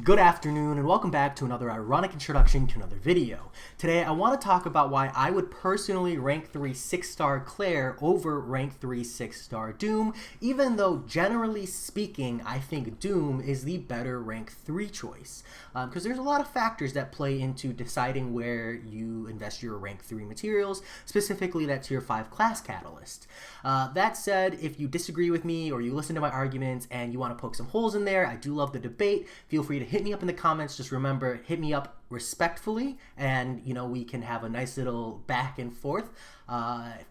Good afternoon and welcome back to another ironic introduction to another video. Today I want to talk about why I would personally rank 3 6-star Claire over rank 3 6-star Doom, even though generally speaking I think Doom is the better rank 3 choice. Because there's a lot of factors that play into deciding where you invest your rank 3 materials, specifically that tier 5 class catalyst. That said, if you disagree with me or you listen to my arguments and you want to poke some holes in there, I do love the debate. Feel free to hit me up in the comments. Just remember, hit me up respectfully, and we can have a nice little back and forth.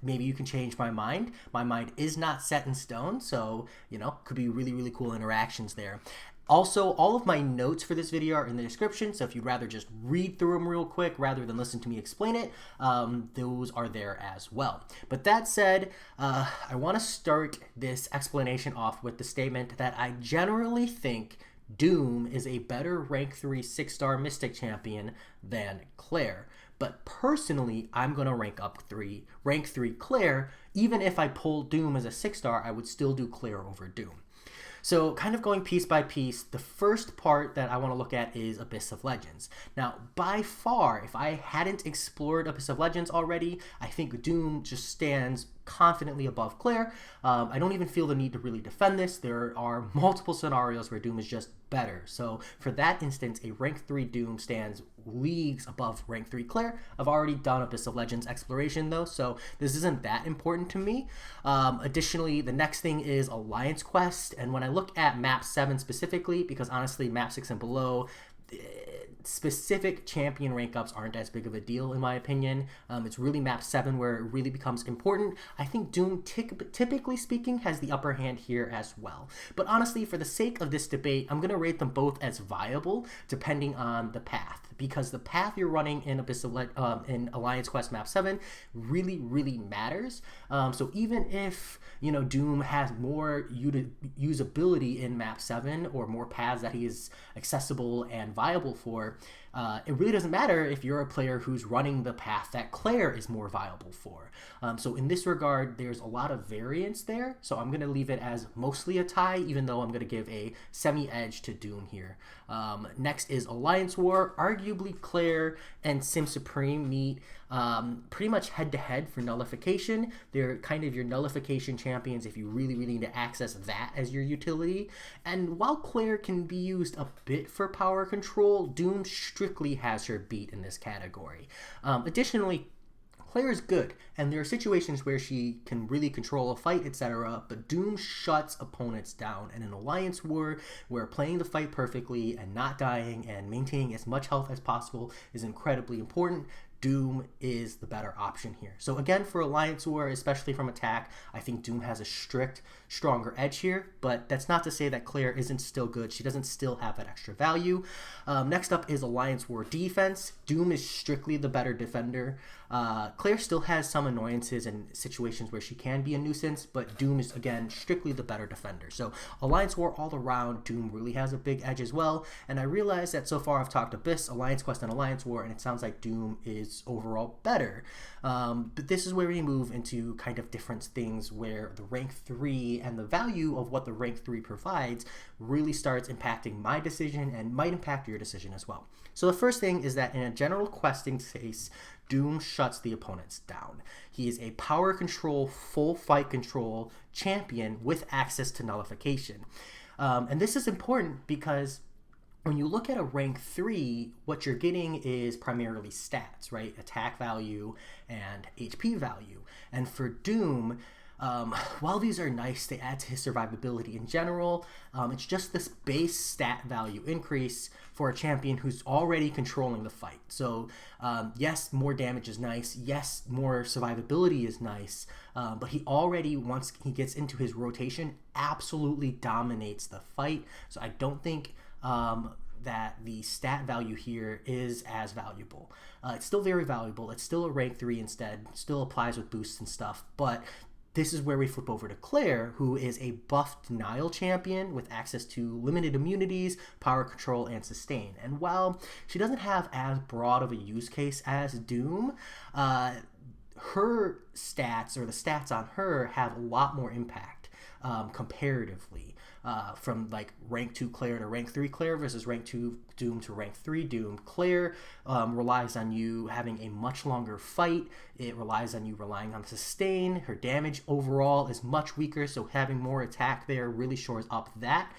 Maybe you can change my mind. My mind is not set in stone, so could be really cool interactions there. Also, all of my notes for this video are in the description, so if you'd rather just read through them real quick rather than listen to me explain it, those are there as well. But that said, I want to start this explanation off with the statement that I generally think Doom is a better rank 3 6-star Mystic champion than Claire. But personally, I'm going to rank 3 Claire. Even if I pull Doom as a 6-star, I would still do Claire over Doom. So kind of going piece by piece, the first part that I want to look at is Abyss of Legends. Now, by far, if I hadn't explored Abyss of Legends already, I think Doom just stands confidently above Claire. I don't even feel the need to really defend this. There are multiple scenarios where Doom is just better. So for that instance, a rank 3 Doom stands leagues above rank 3 Claire. I've already done Abyss of Legends exploration though, so this isn't that important to me. Additionally, the next thing is Alliance Quest, and when I look at map 7 specifically, because honestly map 6 and below, specific champion rank ups aren't as big of a deal in my opinion. It's really map 7 where it really becomes important. I think Doom, typically speaking, has the upper hand here as well. But honestly, for the sake of this debate, I'm going to rate them both as viable depending on the path, because the path you're running in in Alliance Quest map 7 really matters. So even if Doom has more usability in map 7 or more paths that he is accessible and viable for, it really doesn't matter if you're a player who's running the path that Claire is more viable for. So in this regard, there's a lot of variance there. So I'm going to leave it as mostly a tie, even though I'm going to give a semi-edge to Doom here. Next is Alliance War. Arguably Claire and Sim Supreme meet pretty much head-to-head for nullification. They're kind of your nullification champions if you really need to access that as your utility. And while Claire can be used a bit for power control, Doom strictly has her beat in this category. Additionally, Claire is good, and there are situations where she can really control a fight, etc., but Doom shuts opponents down. And in Alliance War, where playing the fight perfectly and not dying and maintaining as much health as possible is incredibly important, Doom is the better option here. So again, for Alliance War, especially from attack, I think Doom has a stronger edge here, but that's not to say that Claire isn't still good. She doesn't still have that extra value. Next up is Alliance War defense. Doom is strictly the better defender. Claire still has some annoyances and situations where she can be a nuisance, but Doom is, again, strictly the better defender. So Alliance War all around, Doom really has a big edge as well, and I realize that so far I've talked Abyss, Alliance Quest, and Alliance War, and it sounds like Doom is overall better. But this is where we move into kind of different things where the rank 3 and the value of what the rank 3 provides really starts impacting my decision and might impact your decision as well. So the first thing is that in a general questing case, Doom shuts the opponents down. He is a power control, full fight control champion with access to nullification. And this is important because when you look at a rank 3, what you're getting is primarily stats, right? Attack value and HP value. And for Doom, while these are nice, they add to his survivability in general. It's just this base stat value increase for a champion who's already controlling the fight. So yes, more damage is nice. Yes, more survivability is nice. But he already, once he gets into his rotation, absolutely dominates the fight. So I don't think that the stat value here is as valuable. It's still very valuable. It's still a rank 3 instead. Still applies with boosts and stuff, but this is where we flip over to Claire, who is a buff denial champion with access to limited immunities, power control, and sustain. And while she doesn't have as broad of a use case as Doom, her stats, or the stats on her, have a lot more impact comparatively. from like rank 2 Claire to rank 3 Claire versus rank 2 Doom to rank 3 Doom. Claire relies on you having a much longer fight. It relies on you relying on sustain. Her damage overall is much weaker, so having more attack there really shores up that.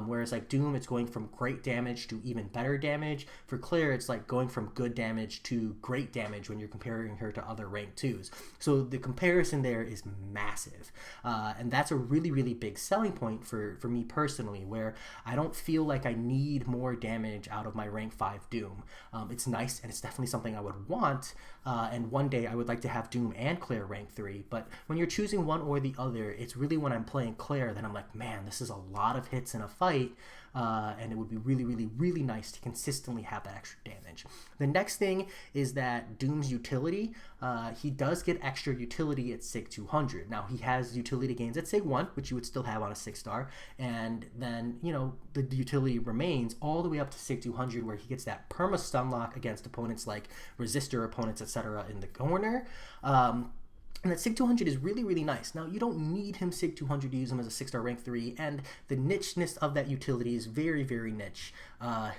Whereas like Doom, it's going from great damage to even better damage. For Claire, it's like going from good damage to great damage when you're comparing her to other rank 2s. So the comparison there is massive. And that's a really, really big selling point for me personally, where I don't feel like I need more damage out of my rank 5 Doom. It's nice, and it's definitely something I would want, and one day I would like to have Doom and Claire rank 3, but when you're choosing one or the other, it's really when I'm playing Claire that I'm like, man, this is a lot of hits in a fight, and it would be really, really, really nice to consistently have that extra damage. The next thing is that Doom's utility, he does get extra utility at SIG 200. Now, he has utility gains at SIG 1, which you would still have on a 6-star, and then, you know, the utility remains all the way up to SIG 200, where he gets that perma stun lock against opponents like resistor opponents, etc. in the corner. And that SIG 200 is really, really nice. Now, you don't need him SIG 200 to use him as a 6-star rank 3, and the nicheness of that utility is very, very niche.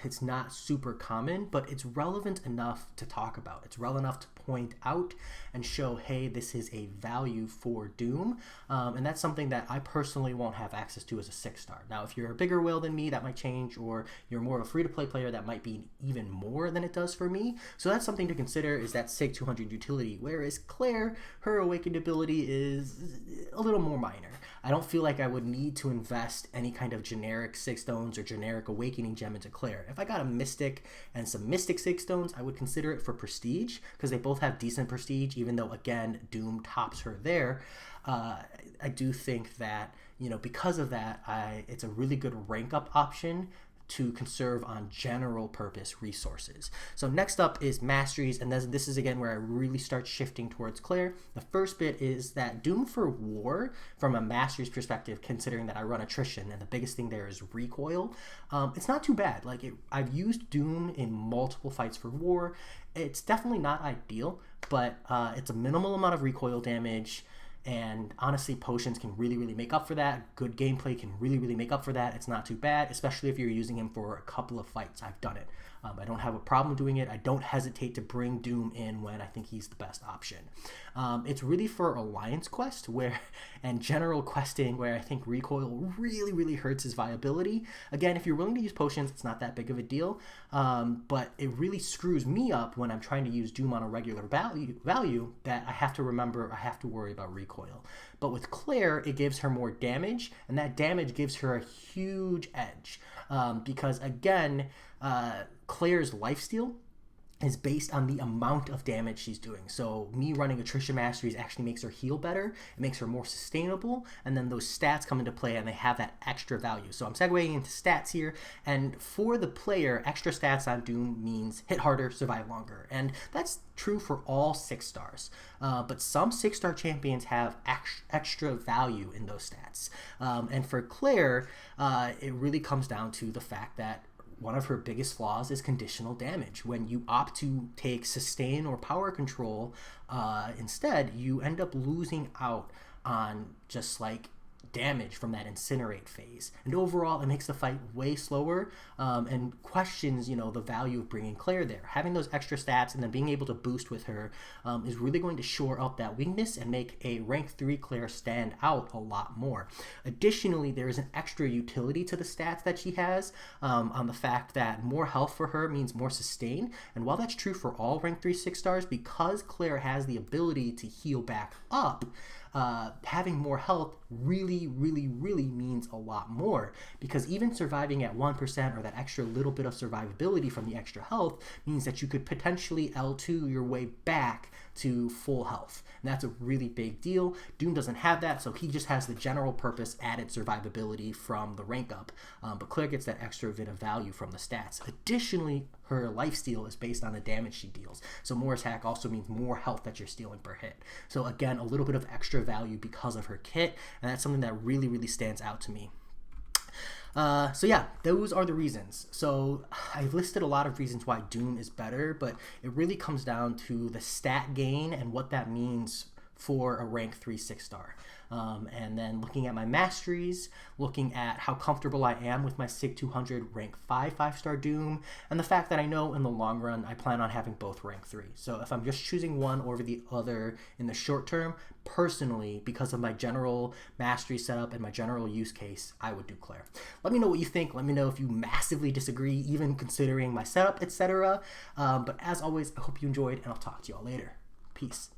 It's not super common, but it's relevant enough to talk about. It's relevant enough to point out and show, hey, this is a value for Doom, and that's something that I personally won't have access to as a 6-star. Now, if you're a bigger whale than me, that might change, or you're more of a free-to-play player, that might be even more than it does for me. So that's something to consider, is that SIG 200 utility, whereas Claire, her awakened ability is a little more minor. I don't feel like I would need to invest any kind of generic 6 stones or generic awakening gem into Claire. If I got a Mystic and some Mystic 6 stones, I would consider it for prestige, because they both have decent prestige, even though, again, Doom tops her there. I do think that, you know, because of that, it's a really good rank up option to conserve on general purpose resources. So next up is Masteries, and this is again where I really start shifting towards Claire. The first bit is that Doom for War, from a Masteries perspective, considering that I run attrition, and the biggest thing there is recoil, it's not too bad. Like, I've used Doom in multiple fights for War. It's definitely not ideal, but it's a minimal amount of recoil damage, and honestly, potions can really, really make up for that. Good gameplay can really, really make up for that. It's not too bad, especially if you're using him for a couple of fights. I've done it. I don't have a problem doing it. I don't hesitate to bring Doom in when I think he's the best option. It's really for Alliance quest and general questing, where I think recoil really, really hurts his viability. Again, if you're willing to use potions, it's not that big of a deal, but it really screws me up when I'm trying to use Doom on a regular value that I have to remember I have to worry about recoil. But with Claire, it gives her more damage, and that damage gives her a huge edge, because again, Claire's lifesteal is based on the amount of damage she's doing. So me running Attrition Masteries actually makes her heal better, it makes her more sustainable, and then those stats come into play and they have that extra value. So I'm segueing into stats here, and for the player, extra stats on Doom means hit harder, survive longer, and that's true for all 6 stars. But some 6-star champions have extra value in those stats. And for Claire, it really comes down to the fact that one of her biggest flaws is conditional damage. When you opt to take sustain or power control instead, you end up losing out on just like damage from that incinerate phase, and overall it makes the fight way slower, and questions, you know, the value of bringing Claire there. Having those extra stats and then being able to boost with her is really going to shore up that weakness and make a rank 3 Claire stand out a lot more. Additionally, there is an extra utility to the stats that she has, on the fact that more health for her means more sustain, and while that's true for all rank 3 6 stars, because Claire has the ability to heal back up, having more health really, really, really means a lot more, because even surviving at 1% or that extra little bit of survivability from the extra health means that you could potentially L2 your way back to full health, and that's a really big deal. Doom doesn't have that, so he just has the general purpose added survivability from the rank up, but Claire gets that extra bit of value from the stats. Additionally, her lifesteal is based on the damage she deals, so more attack also means more health that you're stealing per hit. So again, a little bit of extra value because of her kit, and that's something that really, really stands out to me. So yeah, those are the reasons. So I've listed a lot of reasons why Doom is better, but it really comes down to the stat gain and what that means for a rank 3 6-star. And then looking at my masteries, looking at how comfortable I am with my SIG 200 rank 5 5-star Doom, and the fact that I know in the long run I plan on having both rank 3. So if I'm just choosing one over the other in the short term, personally, because of my general mastery setup and my general use case, I would do Claire. Let me know what you think. Let me know if you massively disagree, even considering my setup, etc. But as always, I hope you enjoyed, and I'll talk to you all later. Peace.